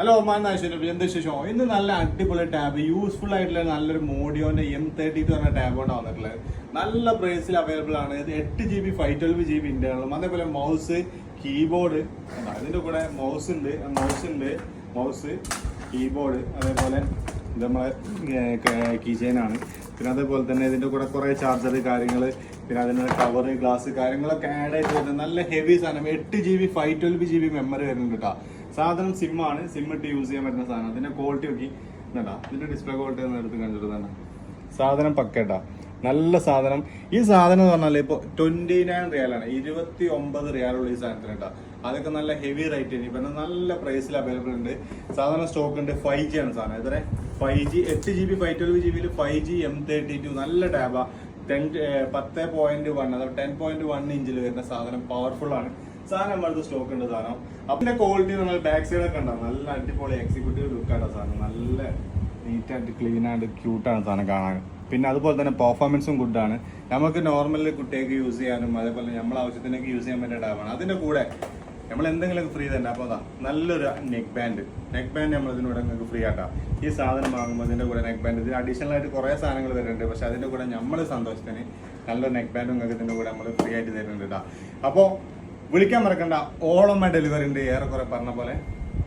Hello എന്താ വിശേഷം? ഇന്ന് നല്ല അടിപൊളി ടാബ്, യൂസ്ഫുൾ ആയിട്ടുള്ള നല്ലൊരു മോഡിയോന്റെ M32 പറഞ്ഞ ടാബ് കൊണ്ട് വന്നിട്ടുള്ളത്. നല്ല പ്രൈസിൽ അവൈലബിൾ ആണ്. ഇത് 8GB 512GB ഇന്റേണലും, അതേപോലെ മൗസ്, കീബോർഡ്, ഇതിന്റെ കൂടെ മൗസ്, കീബോർഡ്, അതേപോലെ ഇത് നമ്മളെ കീ ചെയിനാണ്. പിന്നെ അതേപോലെ തന്നെ ഇതിന്റെ കൂടെ കുറെ ചാർജർ കാര്യങ്ങൾ, പിന്നെ അതിന്റെ കവർ, ഗ്ലാസ് കാര്യങ്ങളൊക്കെ ആഡ് ആയിട്ട് വരുന്നത് നല്ല ഹെവി സാധനം. 8GB 512GB മെമ്മറി വരുന്നുണ്ട് കേട്ടോ. സാധനം സിമ്മാണ്, സിം ഇട്ട് യൂസ് ചെയ്യാൻ പറ്റുന്ന സാധനം. അതിന്റെ ക്വാളിറ്റി നോക്കി കേട്ടാ, ഇതിന്റെ ഡിസ്പ്ലേ ക്വാളിറ്റി ഒന്ന് എടുത്ത് കണ്ടിട്ട് തന്നെ സാധനം പക്കേട്ടാ, നല്ല സാധനം. ഈ സാധനം എന്ന് പറഞ്ഞാൽ ഇപ്പൊ 29 റിയാലാണ്, 29 റിയാലുള്ള ഈ സാധനത്തിന് കേട്ടോ. അതൊക്കെ നല്ല ഹെവി റേറ്റ് ആണ്. ഇപ്പൊ നല്ല പ്രൈസിൽ അവൈലബിൾ ഉണ്ട്. സാധനം സ്റ്റോക്ക് ഉണ്ട്. 5G ആണ് സാധനം. ഇത്ര 5G 8GB 512GB 5G M32 നല്ല ടാബാ. 10.1 അഥവാ 10.1 ഇഞ്ചിൽ വരുന്ന സാധനം പവർഫുൾ ആണ് സാധനം. നമ്മുടെ സ്റ്റോക്ക് ഉണ്ട് സാധനം. അതിന്റെ ക്വാളിറ്റി നമ്മൾ ബാക്ക് സൈഡ് ഒക്കെ ഉണ്ടാവും. നല്ല അടിപൊളി എക്സിക്യൂട്ടീവ് ലുക്കാണ് സാധനം. നല്ല നീറ്റ് ആയിട്ട് ക്ലീൻ ആയിട്ട് ക്യൂട്ടാണ് സാധനം കാണാൻ. പിന്നെ അതുപോലെ തന്നെ പെർഫോമൻസും ഗുഡാണ്. നമുക്ക് നോർമലി കുട്ടികൾക്ക് യൂസ് ചെയ്യാനും അതേപോലെ നമ്മളെ ആവശ്യത്തിനൊക്കെ യൂസ് ചെയ്യാൻ പറ്റിയ ടാബാണ്. അതിന്റെ കൂടെ നമ്മൾ എന്തെങ്കിലുമൊക്കെ ഫ്രീ തന്നെ. അപ്പോൾ അതാ നല്ലൊരു നെക്ക് ബാൻഡ് നമ്മൾ ഇതിനൂടെ നിങ്ങൾക്ക് ഫ്രീ ആക്കാം. ഈ സാധനം വാങ്ങുമ്പോൾ ഇതിന്റെ കൂടെ നെക്ക് ബാൻഡ്, ഇതിന് അഡീഷണൽ ആയിട്ട് കുറേ സാധനങ്ങൾ വരുന്നുണ്ട്. പക്ഷെ അതിന്റെ കൂടെ നമ്മൾ സന്തോഷത്തിന് നല്ലൊരു നെക്ക് ബാൻഡും നിങ്ങൾക്ക് ഇതിന്റെ കൂടെ നമ്മൾ ഫ്രീ ആയിട്ട് തരുന്നുണ്ട് കേട്ടോ. അപ്പോൾ വിളിക്കാൻ മറക്കണ്ട. ഓൾ ഓൺ മൈ ഡെലിവറി ഉണ്ട്, ഏറെക്കുറെ പറഞ്ഞ പോലെ.